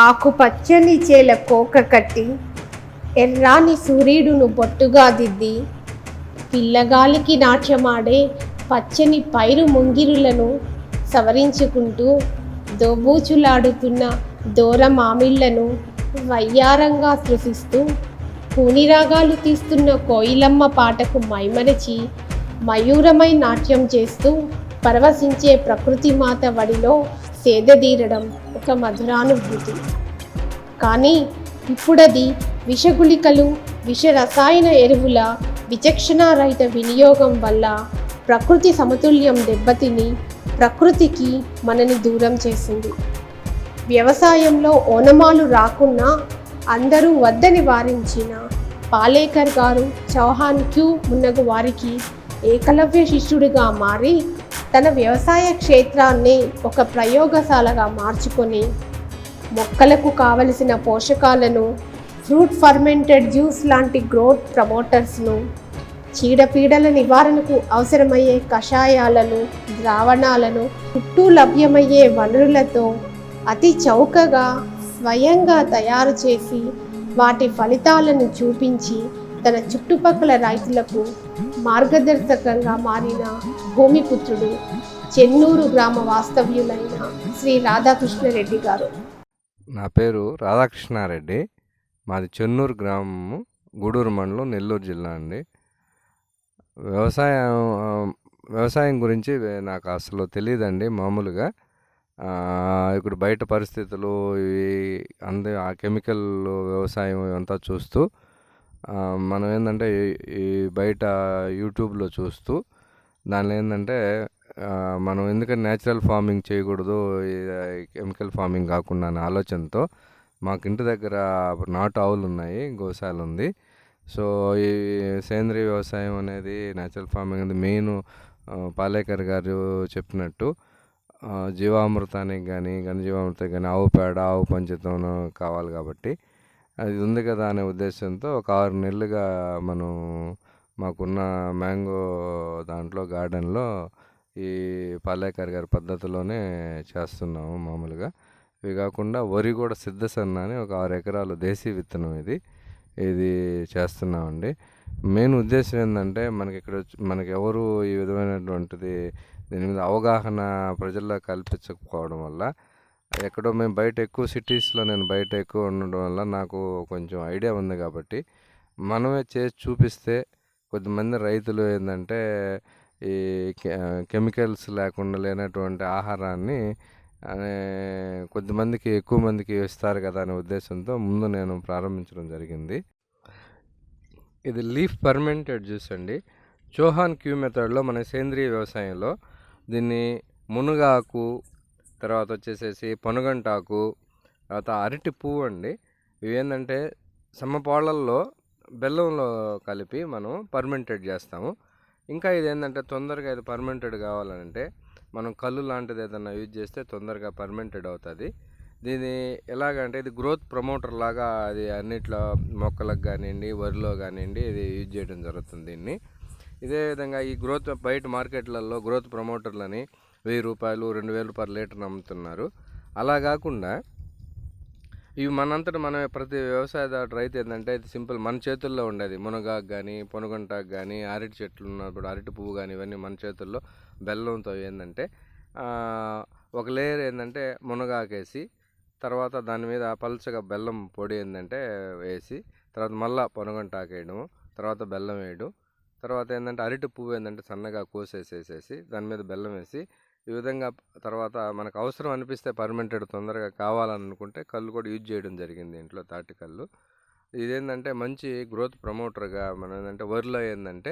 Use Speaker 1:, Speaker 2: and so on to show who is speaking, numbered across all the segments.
Speaker 1: ఆకుపచ్చని చేల కోక కట్టి ఎర్రాని సూర్యుడును బొట్టుగా దిద్ది పిల్లగాలికి నాట్యమాడే పచ్చని పైరు ముంగిరులను సవరించుకుంటూ దోబూచులాడుతున్న దూర మామిళ్లను వయ్యారంగా సృశిస్తూ కూనిరాగాలు తీస్తున్న కోయిలమ్మ పాటకు మైమరచి మయూరమై నాట్యం చేస్తూ పరవశించే ప్రకృతి మాత వడిలో సేదదీరడం ఒక మధురానుభూతి. కానీ ఇప్పుడది విషగుళికలు, విష రసాయన ఎరువుల విచక్షణారహిత వినియోగం వల్ల ప్రకృతి సమతుల్యం దెబ్బతిని ప్రకృతికి మనని దూరం చేసింది. వ్యవసాయంలో ఓనమాలు రాకున్నా అందరూ వద్దని వారించిన పాలేకర్ గారు, చౌహాన్ క్యూ మున్నగు వారికి ఏకలవ్య శిష్యుడిగా మారి తన వ్యవసాయ క్షేత్రాన్ని ఒక ప్రయోగశాలగా మార్చుకొని మొక్కలకు కావలసిన పోషకాలను, ఫ్రూట్ ఫర్మెంటెడ్ జ్యూస్ లాంటి గ్రోత్ ప్రమోటర్స్ను, చీడపీడల నివారణకు అవసరమయ్యే కషాయాలను, ద్రావణాలను చుట్టూ లభ్యమయ్యే వనరులతో అతి చౌకగా స్వయంగా తయారు చేసి వాటి ఫలితాలను చూపించి తన చుట్టుపక్కల రైతులకు మార్గదర్శకంగా మారిన భూమిపుత్రుడు చెన్నూరు గ్రామ వాస్తవ్యులైన శ్రీ రాధాకృష్ణ రెడ్డి గారు.
Speaker 2: నా పేరు రాధాకృష్ణ రెడ్డి. మాది చెన్నూరు గ్రామము, గుడూరు మండలం, నెల్లూరు జిల్లా అండి. వ్యవసాయం గురించి నాకు అసలు తెలియదండి. మామూలుగా ఇప్పుడు బయట పరిస్థితులు ఇవి ఆ కెమికల్ వ్యవసాయం ఇవంతా చూస్తూ మనం ఏంటంటే ఈ బయట యూట్యూబ్లో చూస్తూ దానిలో ఏంటంటే మనం ఎందుకంటే న్యాచురల్ ఫార్మింగ్ చేయకూడదు, కెమికల్ ఫార్మింగ్ కాకుండా అనే ఆలోచనతో మాకు ఇంటి దగ్గర నాటు ఆవులు ఉన్నాయి, గోశాల ఉంది. సో ఈ సేంద్రీయ వ్యవసాయం అనేది, న్యాచురల్ ఫార్మింగ్ అనేది మెయిన్. పాలేకర్ గారు చెప్పినట్టు జీవామృతానికి కానీ, ఘనజీవామృతానికి కానీ ఆవు పేడ, ఆవు పంచతం కావాలి కాబట్టి అది ఉంది కదా అనే ఉద్దేశంతో ఒక 6 నెలలుగా మనం మాకున్న మ్యాంగో దాంట్లో గార్డెన్లో ఈ పాలేకర్ గారి పద్ధతిలోనే చేస్తున్నాము మామూలుగా. ఇవి కాకుండా వరి కూడా సిద్ధసన్న అని ఒక 6 ఎకరాలు దేశీ విత్తనం ఇది చేస్తున్నామండి. మెయిన్ ఉద్దేశం ఏంటంటే మనకి ఎవరు ఈ విధమైనటువంటిది దీని మీద అవగాహన ప్రజల్లో కల్పించకపోవడం వల్ల, ఎక్కడో మేము బయట ఎక్కువ సిటీస్లో నేను బయట ఎక్కువ ఉండడం వల్ల నాకు కొంచెం ఐడియా ఉంది కాబట్టి మనమే చేసి చూపిస్తే కొద్దిమంది రైతులు ఏంటంటే ఈ కెమికల్స్ లేకుండా లేనటువంటి ఆహారాన్ని కొద్దిమందికి, ఎక్కువ మందికి ఇస్తారు కదా అనే ఉద్దేశంతో ముందు నేను ప్రారంభించడం జరిగింది. ఇది లీఫ్ ఫర్మెంటెడ్ జ్యూస్ అండి. చౌహాన్ క్యూ మెథడ్లో మన సేంద్రీయ వ్యవసాయంలో దీన్ని మునగాకు, తర్వాత వచ్చేసేసి పొనగంటాకు, తర్వాత అరటి పువ్వు అండి. ఇవి ఏంటంటే సమపాళ్ళల్లో బెల్లంలో కలిపి మనం పర్మెంటెడ్ చేస్తాము. ఇంకా ఇది ఏంటంటే తొందరగా ఇది పర్మెంటెడ్ కావాలంటే మనం కళ్ళు లాంటిది ఏదైనా యూజ్ చేస్తే తొందరగా పర్మెంటెడ్ అవుతుంది. దీని ఎలాగంటే ఇది గ్రోత్ ప్రమోటర్ లాగా అది అన్నిట్లో మొక్కలకు కానివ్వండి, వరిలో కానివ్వండి ఇది యూజ్ చేయడం జరుగుతుంది దీన్ని. ఇదే విధంగా ఈ గ్రోత్ బయట మార్కెట్లలో గ్రోత్ ప్రమోటర్లని 1000 రూపాయలు, 2000 పర్ లీటర్ అమ్ముతున్నారు. అలా కాకుండా ఇవి మనంతటా మనమే ప్రతి వ్యవసాయదారు రైతు ఏంటంటే ఇది సింపుల్ మన చేతుల్లో ఉండేది. మునగాకు కానీ, పొనగంటాకు కానీ, అరటి చెట్లు ఉన్నప్పుడు అరటి పువ్వు కానీ ఇవన్నీ మన చేతుల్లో బెల్లంతో ఏంటంటే ఒక లేయర్ ఏంటంటే మునగాకు వేసి, తర్వాత దాని మీద పల్చగా బెల్లం పొడి ఏంటంటే వేసి, తర్వాత మళ్ళీ పొనగంటాకు వేయడము, తర్వాత బెల్లం వేయడం, తర్వాత ఏంటంటే అరటి పువ్వు ఏంటంటే సన్నగా కోసేసేసి దాని మీద బెల్లం వేసి, ఈ విధంగా తర్వాత మనకు అవసరం అనిపిస్తే పర్మెంటెడ్ తొందరగా కావాలనుకుంటే కళ్ళు కూడా యూజ్ చేయడం జరిగింది ఇంట్లో, తాటి కళ్ళు. ఇదేంటంటే మంచి గ్రోత్ ప్రమోటర్గా మనం ఏంటంటే వరిలో ఏంటంటే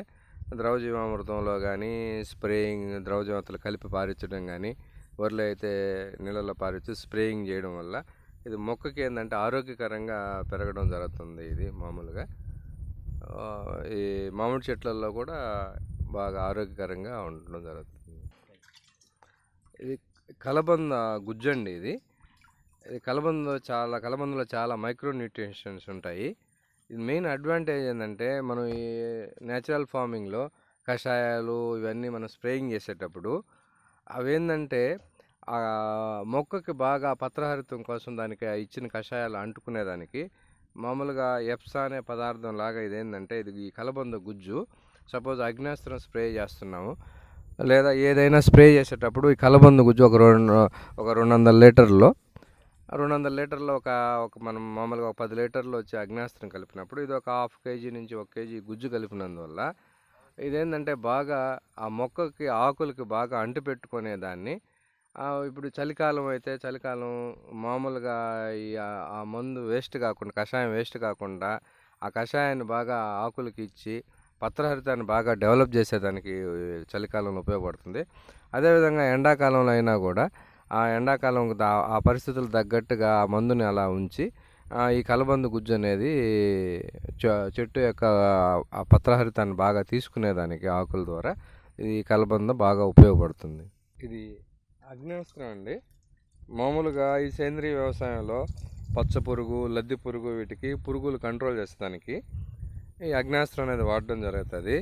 Speaker 2: ద్రవజీవామృతంలో కానీ స్ప్రేయింగ్ ద్రవజీవామృతాలు కలిపి పారించడం కానీ, వరిలో అయితే నీళ్ళలో పారించి స్ప్రేయింగ్ చేయడం వల్ల ఇది మొక్కకి ఏంటంటే ఆరోగ్యకరంగా పెరగడం జరుగుతుంది. ఇది మామూలుగా ఈ మామిడి చెట్లలో కూడా బాగా ఆరోగ్యకరంగా ఉండడం జరుగుతుంది. ఇది కలబంద గుజ్జండి. ఇది కలబందలో చాలా మైక్రో న్యూట్రిషన్స్ ఉంటాయి. ఇది మెయిన్ అడ్వాంటేజ్ ఏంటంటే మనం ఈ న్యాచురల్ ఫార్మింగ్లో కషాయాలు ఇవన్నీ మనం స్ప్రేయింగ్ చేసేటప్పుడు అవేంటంటే ఆ మొక్కకి బాగా పత్రహరితం కోసం దానికి ఇచ్చిన కషాయాలు అంటుకునేదానికి మామూలుగా ఎప్సా అనే పదార్థం లాగా ఇదేంటంటే ఇది ఈ కలబంద గుజ్జు. సపోజ్ అగ్నేస్త్రం స్ప్రే చేస్తున్నాము లేదా ఏదైనా స్ప్రే చేసేటప్పుడు ఈ కలబంద గుజ్జు ఒక 200 లీటర్లో 200 లీటర్లో ఒక మనం మామూలుగా ఒక 10 లీటర్లు వచ్చి అగ్నేస్త్రం కలిపినప్పుడు ఇది ఒక 1/2 కేజీ నుంచి 1 కేజీ గుజ్జు కలిపినందువల్ల ఇదేంటంటే బాగా ఆ మొక్కకి ఆకులకి బాగా అంటిపెట్టుకునేదాన్ని. ఇప్పుడు చలికాలం అయితే చలికాలం మామూలుగా ఆ మందు వేస్ట్ కాకుండా కషాయం వేస్ట్ కాకుండా ఆ కషాయాన్ని బాగా ఆకులకి ఇచ్చి పత్రహరితాన్ని బాగా డెవలప్ చేసేదానికి చలికాలంలో ఉపయోగపడుతుంది. అదేవిధంగా ఎండాకాలంలో అయినా కూడా ఆ ఎండాకాలం ఆ పరిస్థితులకు తగ్గట్టుగా ఆ మందుని అలా ఉంచి ఈ కలబంద గుజ్జు అనేది చెట్టు యొక్క ఆ పత్రహరితాన్ని బాగా తీసుకునేదానికి ఆకుల ద్వారా ఈ కలబంద బాగా ఉపయోగపడుతుంది. ఇది అగ్నేస్త్రం అండి. మామూలుగా ఈ సేంద్రీయ వ్యవసాయంలో పచ్చ పురుగు, లద్దె పురుగు వీటికి పురుగులు కంట్రోల్ చేసేదానికి ఈ అగ్నేస్త్రం అనేది వాడడం జరుగుతుంది.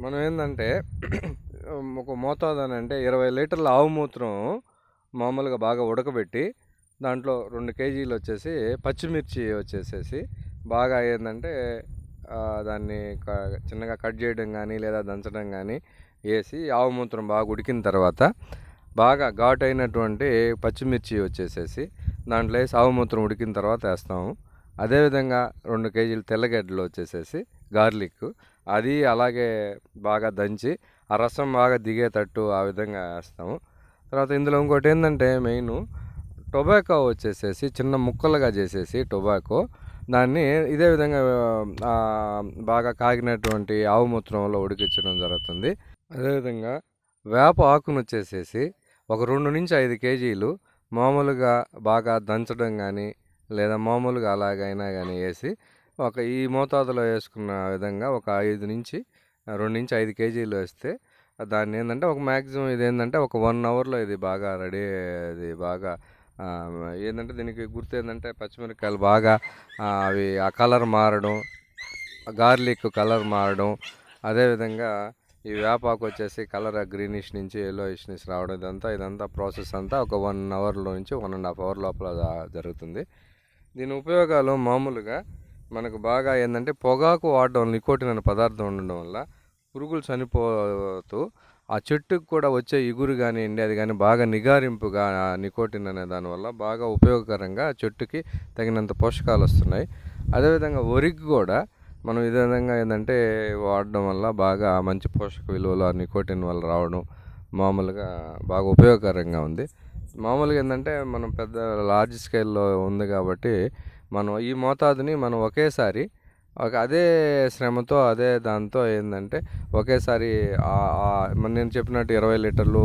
Speaker 2: మనం ఏంటంటే ఒక మోతాదు అని అంటే 20 లీటర్ల ఆవు మూత్రం మామూలుగా బాగా ఉడకబెట్టి దాంట్లో 2 కేజీలు వచ్చేసి పచ్చిమిర్చి వచ్చేసేసి బాగా ఏంటంటే దాన్ని చిన్నగా కట్ చేయడం కానీ లేదా దంచడం కానీ వేసి ఆవు మూత్రం బాగా ఉడికిన తర్వాత బాగా ఘాటు అయినటువంటి పచ్చిమిర్చి వచ్చేసేసి దాంట్లో వేసి ఆవు మూత్రం ఉడికిన తర్వాత వేస్తాము. అదేవిధంగా 2 కేజీలు తెల్లగడ్డలు వచ్చేసేసి గార్లిక్ అది అలాగే బాగా దంచి ఆ రసం బాగా దిగేటట్టు ఆ విధంగా వేస్తాము. తర్వాత ఇందులో ఇంకోటి ఏంటంటే మెయిన్ టొబాకో వచ్చేసేసి చిన్న ముక్కలుగా చేసేసి టొబాకో దాన్ని ఇదే విధంగా బాగా కాగినటువంటి ఆవు మూత్రంలో ఉడికించడం జరుగుతుంది. అదేవిధంగా వేప ఆకును వచ్చేసేసి ఒక 2 నుంచి 5 కేజీలు మామూలుగా బాగా దంచడం కానీ లేదా మామూలుగా అలాగైనా కానీ వేసి ఈ మోతాదులో వేసుకున్న విధంగా ఒక 2 నుంచి 5 కేజీలు వేస్తే దాన్ని ఏంటంటే ఒక మ్యాక్సిమం ఇది ఏంటంటే ఒక 1 అవర్లో ఇది బాగా రెడీ. ఇది బాగా ఏంటంటే దీనికి గుర్తు ఏంటంటే పచ్చిమిరపకాయలు బాగా అవి ఆ కలర్ మారడం, గార్లిక్ కలర్ మారడం, అదేవిధంగా ఈ వేపాకు వచ్చేసి కలర్ గ్రీనిష్ నుంచి ఎల్లోయిష్నిష్ రావడం ఇదంతా ప్రాసెస్ అంతా ఒక 1 అవర్లో నుంచి 1.5 అవర్ లోపల జరుగుతుంది. దీని ఉపయోగాలు మామూలుగా మనకు బాగా ఏంటంటే పొగాకు వాడడం, నికోటిన్ అనే పదార్థం ఉండడం వల్ల పురుగులు చనిపోతూ ఆ చెట్టుకు కూడా వచ్చే ఇగురు కానివ్వండి అది కానీ బాగా నిగారింపుగా నికోటిన్ అనే దానివల్ల బాగా ఉపయోగకరంగా చెట్టుకి తగినంత పోషకాలు వస్తున్నాయి. అదేవిధంగా వరికి కూడా మనం ఇదే విధంగా ఏంటంటే వాడడం వల్ల బాగా మంచి పోషక విలువలు ఆ నికోటిన్ వల్ల రావడం మామూలుగా బాగా ఉపయోగకరంగా ఉంది. మామూలుగా ఏంటంటే మనం పెద్ద లార్జ్ స్కేల్లో ఉంది కాబట్టి మనం ఈ మోతాదుని మనం ఒకేసారి అదే శ్రమతో అదే దాంతో ఏంటంటే ఒకేసారి నేను చెప్పినట్టు 20 లీటర్లు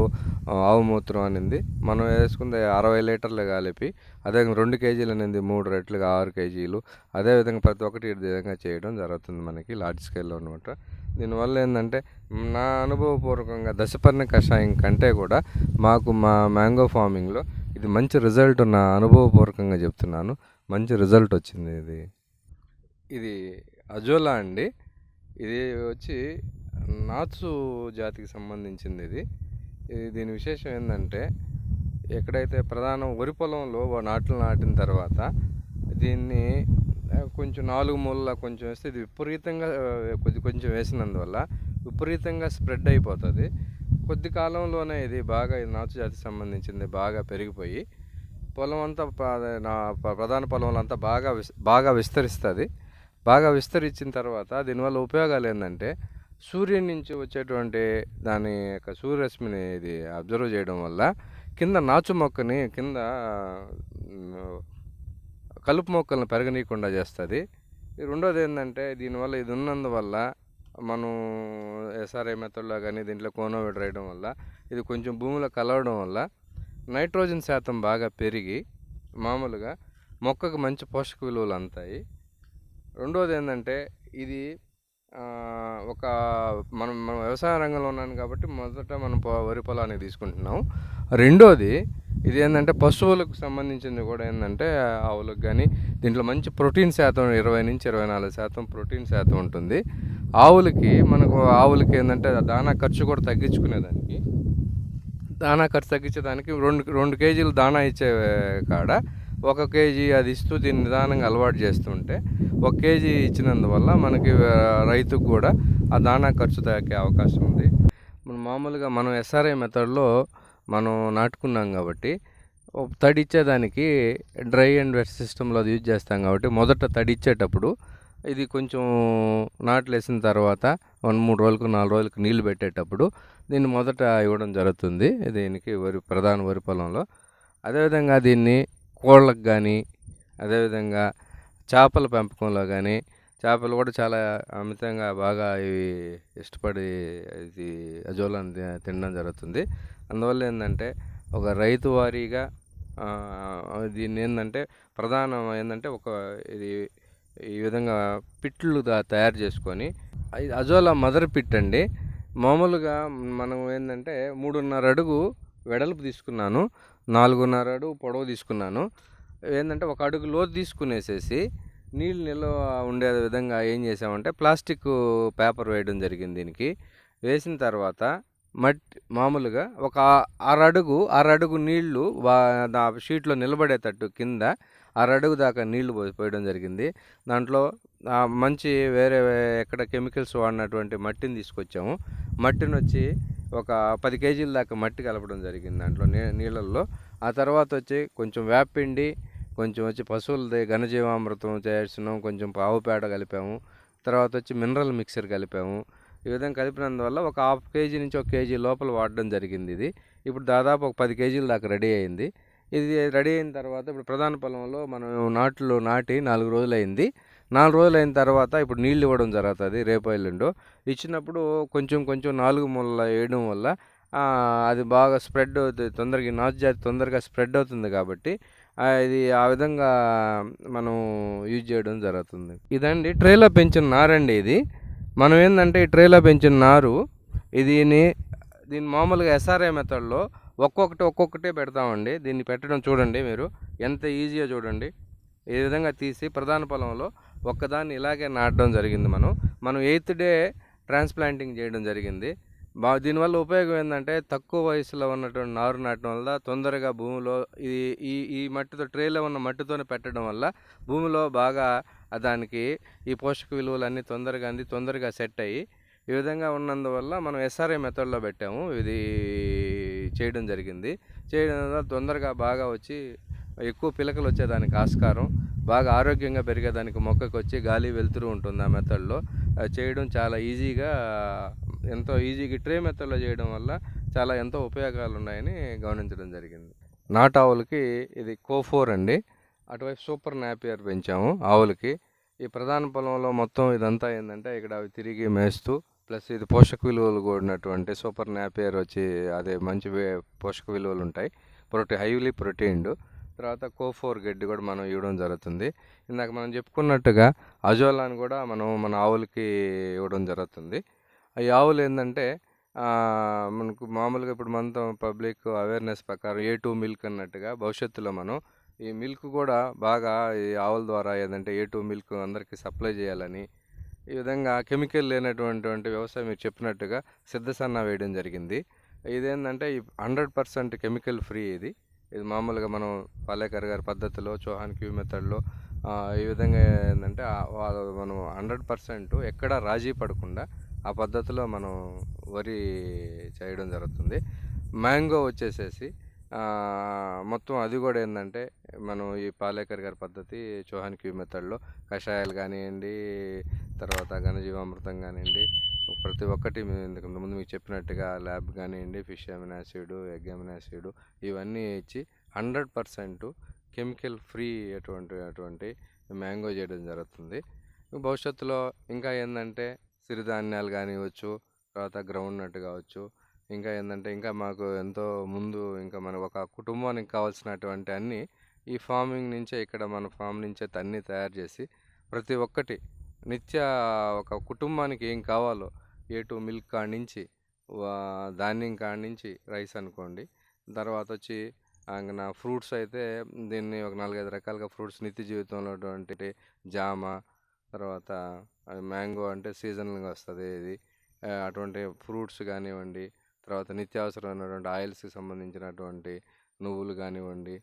Speaker 2: ఆవు మూత్రం అనింది మనం వేసుకుంది 60 లీటర్లు కలిపి అదే 2 కేజీలు అనేది 3 రెట్లుగా 6 కేజీలు అదేవిధంగా ప్రతి ఒక్కటి ఈ విధంగా చేయడం జరుగుతుంది మనకి లార్జ్ స్కేల్లో అనమాట. దీనివల్ల ఏంటంటే నా అనుభవపూర్వకంగా దశపర్ణ కషాయం కంటే కూడా మాకు మా మ్యాంగో ఫార్మింగ్లో ఇది మంచి రిజల్ట్ నా అనుభవపూర్వకంగా చెప్తున్నాను. మంచి రిజల్ట్ వచ్చింది. ఇది అజోలా అండి. ఇది వచ్చి నాచు జాతికి సంబంధించింది. దీని విశేషం ఏంటంటే ఎక్కడైతే ప్రధాన వరి పొలంలో నాట్లు నాటిన తర్వాత దీన్ని కొంచెం 4 మూలలా కొంచెం వేస్తే ఇది విపరీతంగా కొంచెం వేసినందువల్ల విపరీతంగా స్ప్రెడ్ అయిపోతుంది. కొద్ది కాలంలోనే ఇది బాగా నాచు జాతికి సంబంధించింది బాగా పెరిగిపోయి పొలం అంతా ప్రధాన పొలంలో అంతా బాగా విస్తరిస్తుంది. బాగా విస్తరించిన తర్వాత దీనివల్ల ఉపయోగాలు ఏంటంటే సూర్యుని నుంచి వచ్చేటువంటి దాని యొక్క సూర్యరశ్మిని ఇది అబ్జర్వ్ చేయడం వల్ల కింద నాచు మొక్కని కింద కలుపు మొక్కలను పెరగనీయకుండా చేస్తుంది. రెండోది ఏంటంటే దీనివల్ల ఇది ఉన్నందువల్ల మనం ఎస్ఆర్ఐ మెథడ్లో కానీ దీంట్లో కోనోవిడ్ రాయడం వల్ల ఇది కొంచెం భూమిలో కలవడం వల్ల నైట్రోజన్ శాతం బాగా పెరిగి మామూలుగా మొక్కకు మంచి పోషక విలువలు అందుతాయి. రెండోది ఏంటంటే ఇది మనం వ్యవసాయ రంగంలో ఉన్నాను కాబట్టి మొదట మనం వరి పొలాన్ని తీసుకుంటున్నాం. రెండోది ఇది ఏంటంటే పశువులకు సంబంధించింది కూడా ఏంటంటే ఆవులకు కానీ దీంట్లో మంచి ప్రోటీన్ శాతం 20 నుంచి 24% ప్రోటీన్ శాతం ఉంటుంది. ఆవులకి ఏంటంటే దానా ఖర్చు కూడా దానా ఖర్చు తగ్గించేదానికి 2 కేజీలు దానా ఇచ్చే కాడ 1 కేజీ అది ఇస్తూ దీన్ని నిదానంగా అలవాటు చేస్తుంటే 1 కేజీ ఇచ్చినందువల్ల మనకి రైతుకు కూడా ఆ దానా ఖర్చు తగ్గే అవకాశం ఉంది. మామూలుగా మనం ఎస్ఆర్ఐ మెథడ్లో మనం నాటుకున్నాం కాబట్టి తడిచ్చేదానికి డ్రై అండ్ వెట్ సిస్టంలో అది యూజ్ చేస్తాం కాబట్టి మొదట తడిచ్చేటప్పుడు ఇది కొంచెం నాట్లు వేసిన తర్వాత 3 రోజులకు 4 రోజులకు నీళ్లు పెట్టేటప్పుడు దీన్ని మొదట ఇవ్వడం జరుగుతుంది దీనికి ప్రధాన వరి పొలంలో. అదేవిధంగా దీన్ని కోళ్ళకు కానీ అదేవిధంగా చేపల పెంపకంలో కానీ చేపలు కూడా చాలా అమితంగా బాగా ఇవి ఇష్టపడి ఇది అజోలాని తినడం జరుగుతుంది. అందువల్ల ఏంటంటే ఒక రైతు వారీగా దీన్ని ఏంటంటే ప్రధానం ఏంటంటే ఇది ఈ విధంగా పిట్లు తయారు చేసుకొని అజోలా మదర్ పిట్ అండి. మామూలుగా మనం ఏంటంటే 3.5 అడుగు వెడల్పు తీసుకున్నాను, 4.5 అడుగు పొడవు తీసుకున్నాను. ఏంటంటే 1 అడుగు లోతు తీసుకునేసేసి నీళ్ళు నిల్వ ఉండే విధంగా ఏం చేసామంటే ప్లాస్టిక్ పేపర్ వేయడం జరిగింది. దీనికి వేసిన తర్వాత మట్టి మామూలుగా ఒక 6 అడుగు నీళ్లు షీట్లో నిలబడేటట్టు కింద 6 అడుగు దాకా నీళ్లు పోయడం జరిగింది. దాంట్లో మంచి వేరే ఎక్కడ కెమికల్స్ వాడినటువంటి మట్టిని తీసుకొచ్చాము. మట్టిని వచ్చి ఒక 10 కేజీల దాకా మట్టి కలపడం జరిగింది దాంట్లో నీళ్ళల్లో. ఆ తర్వాత వచ్చి కొంచెం వేపపిండి, కొంచెం వచ్చి పశువులది ఘనజీవామృతం చేస్తున్నాం, కొంచెం ఆవు పేడ కలిపాము, తర్వాత వచ్చి మినరల్ మిక్సర్ కలిపాము. ఈ విధంగా కలిపినందువల్ల ఒక 1/2 కేజీ నుంచి 1 కేజీ లోపల వాడడం జరిగింది. ఇది ఇప్పుడు దాదాపు ఒక 10 కేజీల దాకా రెడీ అయింది. ఇది రెడీ అయిన తర్వాత ఇప్పుడు ప్రధాన పొలంలో మనం నాటి 4 రోజులు అయింది. 4 రోజులు అయిన తర్వాత ఇప్పుడు నీళ్ళు ఇవ్వడం జరుగుతుంది. రేపు ఎల్లుండో ఇచ్చినప్పుడు కొంచెం 4 మూలల వేయడం వల్ల అది బాగా స్ప్రెడ్ అవుతుంది, తొందరగా నాచు జాతి తొందరగా స్ప్రెడ్ అవుతుంది కాబట్టి ఇది ఆ విధంగా మనం యూజ్ చేయడం జరుగుతుంది. ఇదండి ట్రేలో పెంచిన నారండి. ఇది మనం ఏంటంటే ఈ ట్రేలో పెంచిన నారు దీన్ని మామూలుగా ఎస్ఆర్ఐ మెథడ్లో ఒక్కొక్కటే పెడతామండి. దీన్ని పెట్టడం చూడండి మీరు ఎంత ఈజీగా చూడండి. ఈ విధంగా తీసి ప్రధాన పొలంలో ఒక్కదాన్ని ఇలాగే నాటడం జరిగింది. మనం 8th డే ట్రాన్స్ప్లాంటింగ్ చేయడం జరిగింది. దీనివల్ల ఉపయోగం ఏంటంటే తక్కువ వయసులో ఉన్నటువంటి నారు నాటడం వల్ల తొందరగా భూమిలో ఈ మట్టితో ట్రేలో ఉన్న మట్టితోనే పెట్టడం వల్ల భూమిలో బాగా దానికి ఈ పోషక విలువలు అన్నీ తొందరగా సెట్ అయ్యి ఈ విధంగా ఉన్నందువల్ల మనం ఎస్ఆర్ఐ మెథడ్లో పెట్టాము. ఇది చేయడం జరిగింది. చేయడం వల్ల తొందరగా బాగా వచ్చి ఎక్కువ పిలకలు వచ్చేదానికి ఆస్కారం, బాగా ఆరోగ్యంగా పెరిగేదానికి మొక్కకు వచ్చి గాలి వెలుతురు ఉంటుంది. ఆ మెథడ్లో చేయడం చాలా ఎంతో ఈజీగా ట్రే మెథడ్లో చేయడం వల్ల ఎంతో ఉపయోగాలు ఉన్నాయని గమనించడం జరిగింది. నాటావులకి ఇది కోఫోర్ అండి. అటువైపు సూపర్ నాపియర్ పెంచాము ఆవులకి. ఈ ప్రధాన పొలంలో మొత్తం ఇదంతా ఏంటంటే ఇక్కడ అవి తిరిగి మేస్తూ ప్లస్ ఇది పోషక విలువలు కూడినటువంటి సూపర్ నాపియర్ వచ్చి అదే మంచి పోషక విలువలు ఉంటాయి, హైలీ ప్రోటీన్డ్. తర్వాత కోఫోర్ గడ్డి కూడా మనం ఇవ్వడం జరుగుతుంది. ఇందాక మనం చెప్పుకున్నట్టుగా అజోలాని కూడా మన ఆవులకి ఇవ్వడం జరుగుతుంది. ఈ ఆవులు ఏంటంటే మనకు మామూలుగా ఇప్పుడు మనతో పబ్లిక్ అవేర్నెస్ ప్రకారం A2 మిల్క్ అన్నట్టుగా భవిష్యత్తులో మనం ఈ మిల్క్ కూడా బాగా ఈ ఆవుల ద్వారా ఏదంటే A2 మిల్క్ అందరికీ సప్లై చేయాలని ఈ విధంగా కెమికల్ లేనటువంటి వ్యవసాయం మీరు చెప్పినట్టుగా సిద్ధసన్న వేయడం జరిగింది. ఇదేంటంటే 100% కెమికల్ ఫ్రీ. ఇది మామూలుగా మనం పాలేకర్ గారి పద్ధతిలో చౌహాన్ క్యూ మెథడ్లో ఈ విధంగా ఏంటంటే మనం 100% ఎక్కడా రాజీ పడకుండా ఆ పద్ధతిలో మనం వరి చేయడం జరుగుతుంది. మ్యాంగో వచ్చేసేసి మొత్తం అది కూడా ఏంటంటే మనం ఈ పాలేకర్ గారి పద్ధతి చౌహాన్ క్యూ మెథడ్లో కషాయాలు కానివ్వండి, తర్వాత ఘనజీవామృతం కానివ్వండి, ప్రతి ఒక్కటి ముందు మీకు చెప్పినట్టుగా ల్యాబ్ కానివ్వండి, fish amino acid, egg amino acid ఇవన్నీ ఇచ్చి 100% కెమికల్ ఫ్రీ అటువంటి మ్యాంగో చేయడం జరుగుతుంది. భవిష్యత్తులో ఇంకా ఏంటంటే సిరిధాన్యాలు కానివ్వచ్చు, తర్వాత గ్రౌండ్ నట్ కావచ్చు, ఇంకా ఏంటంటే ఇంకా మాకు ఎంతో ముందు ఇంకా మన ఒక కుటుంబానికి కావాల్సినటువంటి అన్నీ ఈ ఫార్మింగ్ నుంచే ఇక్కడ మన ఫామ్ నుంచే అన్నీ తయారు చేసి ప్రతి ఒక్కటి ఒక కుటుంబానికి ఏం కావాలో A2 మిల్క్ కాడి నుంచి ధాన్యం కాడి నుంచి రైస్ అనుకోండి, తర్వాత వచ్చి నా ఫ్రూట్స్ అయితే దీన్ని ఒక 4-5 రకాలుగా ఫ్రూట్స్ నిత్య జీవితంలో అటువంటి జామ, తర్వాత మ్యాంగో అంటే సీజనల్గా వస్తుంది ఇది, అటువంటి ఫ్రూట్స్ కానివ్వండి, తర్వాత నిత్యావసరమైనటువంటి ఆయిల్స్కి సంబంధించినటువంటి నువ్వులు కానివ్వండి,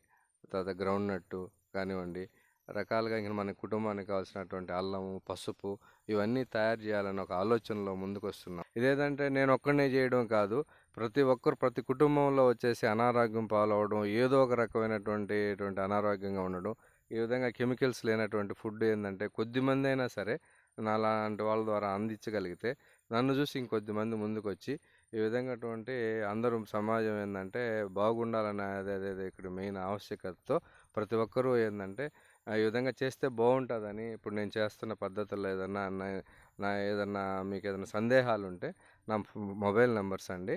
Speaker 2: తర్వాత గ్రౌండ్ నట్టు కానివ్వండి, రకాలుగా ఇంక మన కుటుంబానికి కావాల్సినటువంటి అల్లము, పసుపు ఇవన్నీ తయారు చేయాలని ఒక ఆలోచనలో ముందుకు వస్తున్నాం. ఇదేంటంటే నేను ఒక్కడనే చేయడం కాదు, ప్రతి ఒక్కరు ప్రతి కుటుంబంలో వచ్చేసి అనారోగ్యం పాలవడం, ఏదో ఒక రకమైనటువంటి అనారోగ్యంగా ఉండడం, ఈ విధంగా కెమికల్స్ లేనటువంటి ఫుడ్ ఏంటంటే కొద్దిమంది అయినా సరే నాలాంటి వాళ్ళ ద్వారా అందించగలిగితే నన్ను చూసి ఇంకొద్ది మంది ముందుకు వచ్చి ఈ విధంగా అందరూ సమాజం ఏంటంటే బాగుండాలనే అదే ఇక్కడ మెయిన్ ఆవశ్యకతతో ప్రతి ఒక్కరూ ఏంటంటే ఈ విధంగా చేస్తే బాగుంటుందని ఇప్పుడు నేను చేస్తున్న పద్ధతుల్లో ఏదన్నా మీకు ఏదైనా సందేహాలు ఉంటే నా మొబైల్ నెంబర్స్ అండి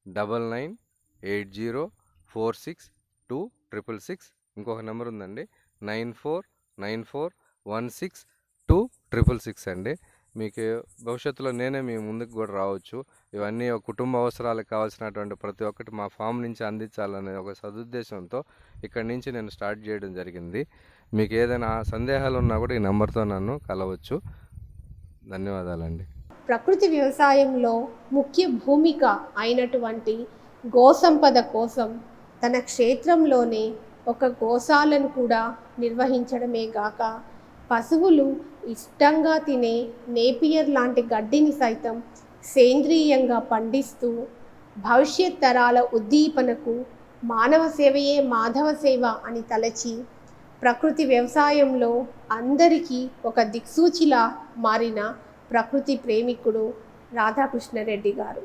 Speaker 2: 9980462666. ఇంకొక నెంబర్ ఉందండి 9494162666 అండి. మీకు భవిష్యత్తులో నేనే మీ ముందుకు కూడా రావచ్చు. ఇవన్నీ ఒక కుటుంబ అవసరాలకు కావాల్సినటువంటి ప్రతి ఒక్కటి మా ఫామ్ నుంచి అందించాలనే ఒక సదుద్దేశంతో ఇక్కడి నుంచి నేను స్టార్ట్ చేయడం జరిగింది. మీకు ఏదైనా సందేహాలు ఉన్నా కూడా ఈ నెంబర్తో నన్ను కలవచ్చు. ధన్యవాదాలండి.
Speaker 1: ప్రకృతి వ్యవసాయంలో ముఖ్య భూమిక అయినటువంటి గోసంపద కోసం తన క్షేత్రంలోనే ఒక గోశాలను కూడా నిర్వహించడమే గాక పశువులు ఇష్టంగా తినే నేపియర్ లాంటి గడ్డిని సైతం సేంద్రీయంగా పండిస్తూ భవిష్యత్ తరాల ఉద్దీపనకు మానవ సేవయే మాధవ సేవ అని తలచి ప్రకృతి వ్యవసాయంలో అందరికీ ఒక దిక్సూచిలా మారిన ప్రకృతి ప్రేమికుడు రాధాకృష్ణ రెడ్డి గారు.